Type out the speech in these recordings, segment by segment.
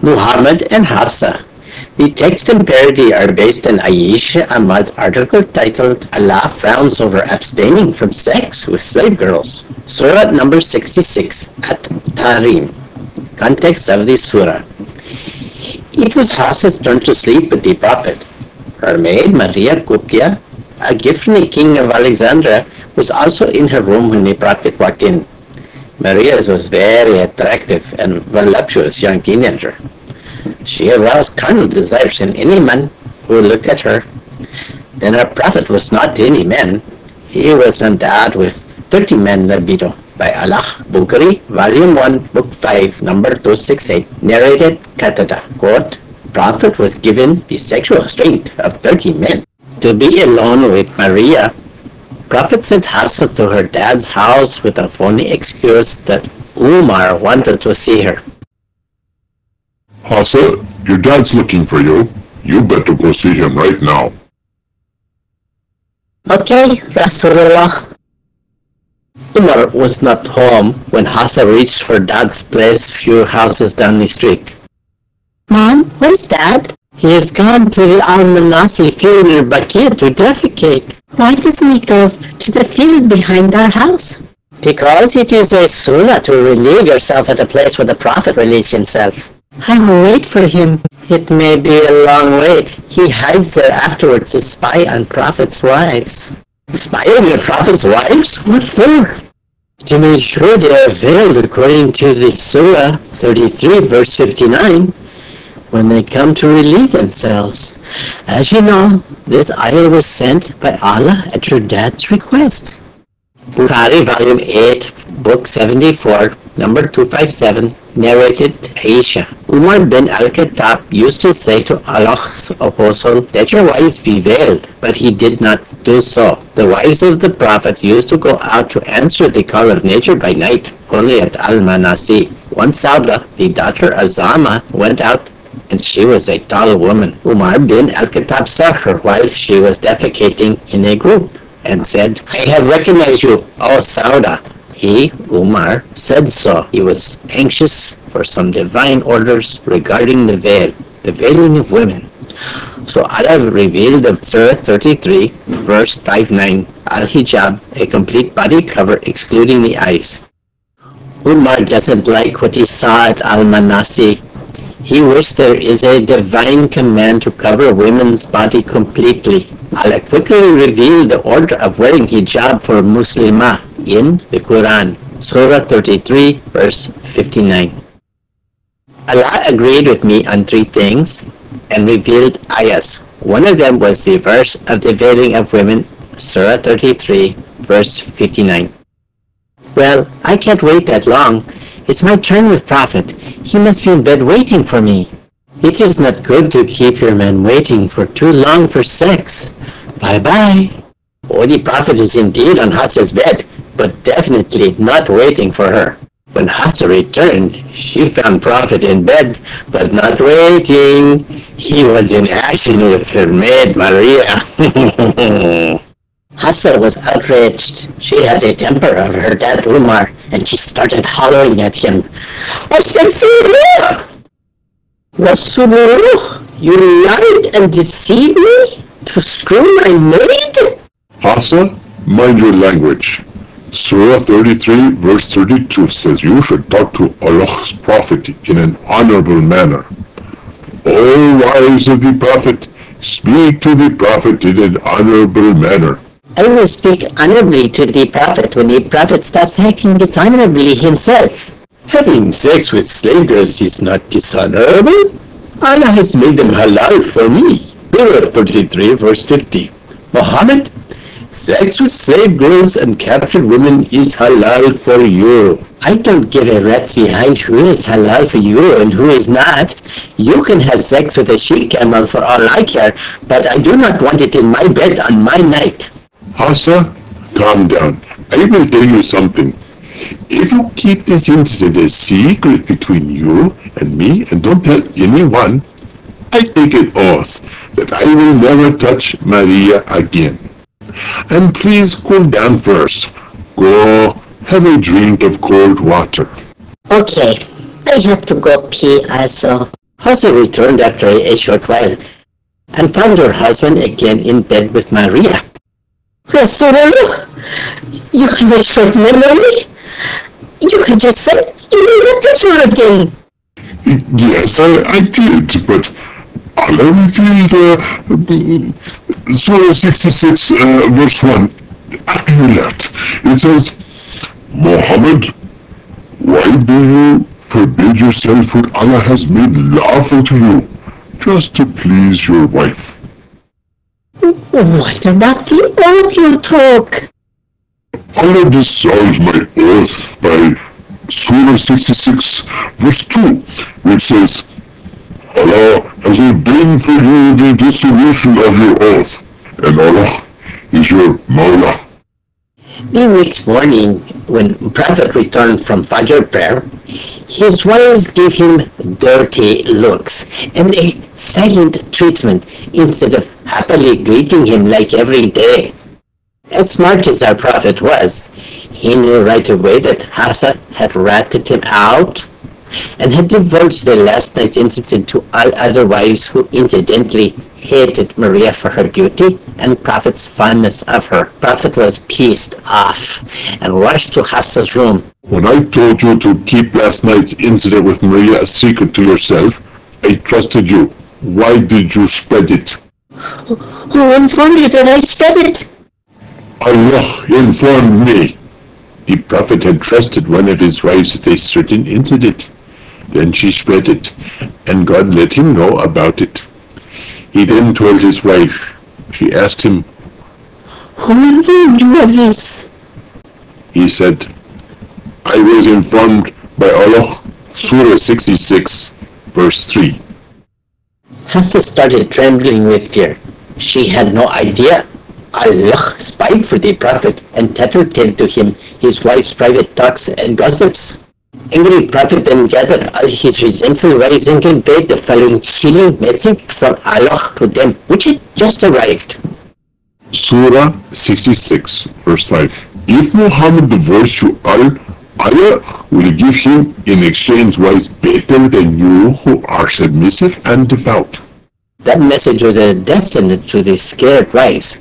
Muhammad and Hafsa. The text and parody are based on Aisha Ahmad's article titled Allah Frowns Over Abstaining from Sex with Slave Girls. Surah number 66 at Tahrim. Context of the surah. It was Hafsa's turn to sleep with the Prophet. Her maid, Maria Qibtiyya, a gift from the king of Alexandria, was also in her room when the Prophet walked in. Maria was very attractive and voluptuous young teenager. She aroused carnal desires in any man who looked at her. Then our Prophet was not any man. He was endowed with 30 men libido. By Allah, Bukhari, Volume 1, Book 5, number 268, narrated Qatada, quote, Prophet was given the sexual strength of 30 men. To be alone with Maria, Prophet sent Hafsa to her dad's house with a phony excuse that Umar wanted to see her. Hafsa, your dad's looking for you. You better go see him right now. Okay, Rasulullah. Umar was not home when Hafsa reached her dad's place few houses down the street. Mom, where's Dad? He has gone to the Al-Manasi field near Bakir to defecate. Why doesn't he go to the field behind our house? Because it is a sunnah to relieve yourself at a place where the Prophet relieves himself. I will wait for him. It may be a long wait. He hides there afterwards to spy on Prophet's wives. Spy on your Prophet's wives? What for? To make sure they are veiled according to the Surah 33 verse 59 when they come to relieve themselves. As you know, this ayah was sent by Allah at your dad's request. Bukhari, Volume 8, Book 74, number 257, narrated Aisha. Umar bin al-Khattab used to say to Allah's apostle, let your wives be veiled, but he did not do so. The wives of the Prophet used to go out to answer the call of nature by night, only at Al-Manasi. One Sauda, the daughter of Zama, went out, and she was a tall woman. Umar bin al-Khattab saw her while she was defecating in a group, and said, I have recognized you, O Sauda. He, Umar, said so. He was anxious for some divine orders regarding the veil, the veiling of women. So Allah revealed the Surah 33, verse 59, Al-Hijab, a complete body cover excluding the eyes. Umar doesn't like what he saw at Al-Manasi. He wished there is a divine command to cover women's body completely. Allah quickly revealed the order of wearing hijab for Muslimah in the Quran, Surah 33, verse 59. Allah agreed with me on three things and revealed ayahs. One of them was the verse of the veiling of women, Surah 33, verse 59. Well, I can't wait that long. It's my turn with Prophet. He must be in bed waiting for me. It is not good to keep your man waiting for too long for sex. Bye-bye. Oh, the Prophet is indeed on Hafsa's bed, but definitely not waiting for her. When Hafsa returned, she found Prophet in bed, but not waiting. He was in action with her maid Maria. Hafsa was outraged. She had a temper of her dad Umar, and she started hollering at him. Astaghfirullah! Rasulullah, you lied and deceived me to screw my maid? Hafsa, mind your language. Surah 33 verse 32 says you should talk to Allah's Prophet in an honorable manner. All wives of the Prophet, speak to the Prophet in an honorable manner. I will speak honorably to the Prophet when the Prophet stops acting dishonorably himself. Having sex with slave girls is not dishonorable. Allah has made them halal for me. Surah 33 verse 50. Muhammad, sex with slave girls and captured women is halal for you. I don't give a rat's behind who is halal for you and who is not. You can have sex with a she-camel for all I care, but I do not want it in my bed on my night. Hafsa, calm down. I will tell you something. If you keep this incident a secret between you and me and don't tell anyone, I take an oath that I will never touch Maria again. And please cool down first. Go have a drink of cold water. Okay, I have to go pee also. Hafsa returned after a short while and found her husband again in bed with Maria. Rasulallah, you have a short memory. You had just said you never touch her again. Yes, I did, but Allah revealed Surah 66, verse 1, after you left. It says, Muhammad, why do you forbid yourself what Allah has made lawful to you, just to please your wife? What about the oath you took? Allah dissolves my oath by Surah 66, verse 2, which says, Allah has ordained for you the dissolution of your oath, and Allah is your Mawla. The next morning, when Prophet returned from Fajr prayer, his wives gave him dirty looks and a silent treatment instead of happily greeting him like every day. As smart as our Prophet was, he knew right away that Hafsa had ratted him out and had divulged the last night's incident to all other wives who incidentally hated Maria for her beauty and Prophet's fondness of her. Prophet was pissed off and rushed to Hafsa's room. When I told you to keep last night's incident with Maria a secret to yourself, I trusted you. Why did you spread it? Who informed you that I spread it? Allah informed me. The Prophet had trusted one of his wives with a certain incident. Then she spread it, and God let him know about it. He then told his wife. She asked him, Who informed you of this? He said, I was informed by Allah, Surah 66, verse 3. Hafsa started trembling with fear. She had no idea Allah spied for the Prophet and tattletale to him his wife's private talks and gossips. Angry Prophet then gathered all his resentful wives and conveyed the following chilling message from Allah to them, which had just arrived. Surah 66, verse 5. If Muhammad divorced you all, Allah will give him in exchange wives better than you who are submissive and devout. That message was a death sentence to the scared wives.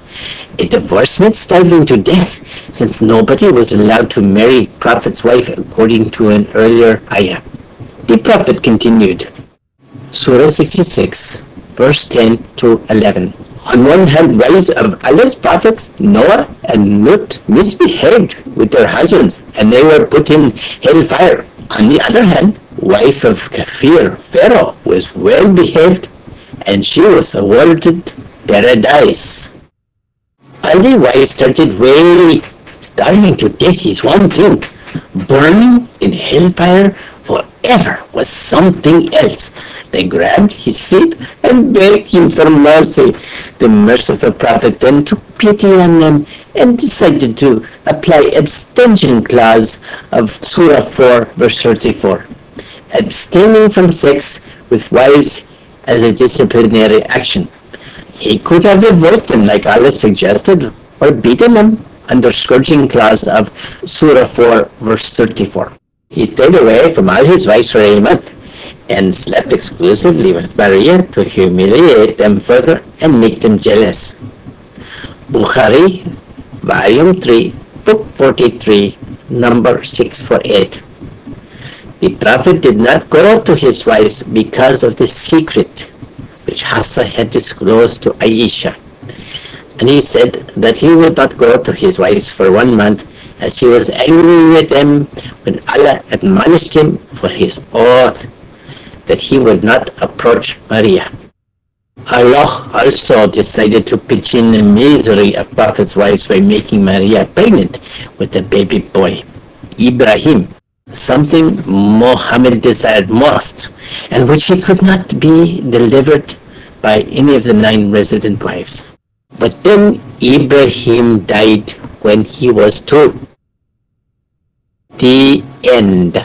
A divorce meant starving to death, since nobody was allowed to marry Prophet's wife according to an earlier ayah. The Prophet continued. Surah 66, verse 10 to 11. On one hand, wives of Allah's prophets, Noah and Lut, misbehaved with their husbands, and they were put in hellfire. On the other hand, wife of Kafir, Pharaoh, was well behaved, and she was awarded paradise. All the wives started wailing. Starving to death is one thing. Burning in hellfire forever was something else. They grabbed his feet and begged him for mercy. The merciful Prophet then took pity on them and decided to apply abstention clause of Surah 4, verse 34. Abstaining from sex with wives as a disciplinary action. He could have divorced them like Allah suggested, or beaten them under scourging clause of Surah 4, verse 34. He stayed away from all his wives for a month and slept exclusively with Maria to humiliate them further and make them jealous. Bukhari, Volume 3, Book 43, number 648. The Prophet did not go out to his wives because of the secret which Hafsa had disclosed to Aisha. And he said that he would not go out to his wives for 1 month, as he was angry with them when Allah admonished him for his oath that he would not approach Maria. Allah also decided to pitch in the misery of Prophet's wives by making Maria pregnant with a baby boy, Ibrahim, something Muhammad desired most, and which he could not be delivered by any of the 9 resident wives. But then Ibrahim died when he was 2. The end.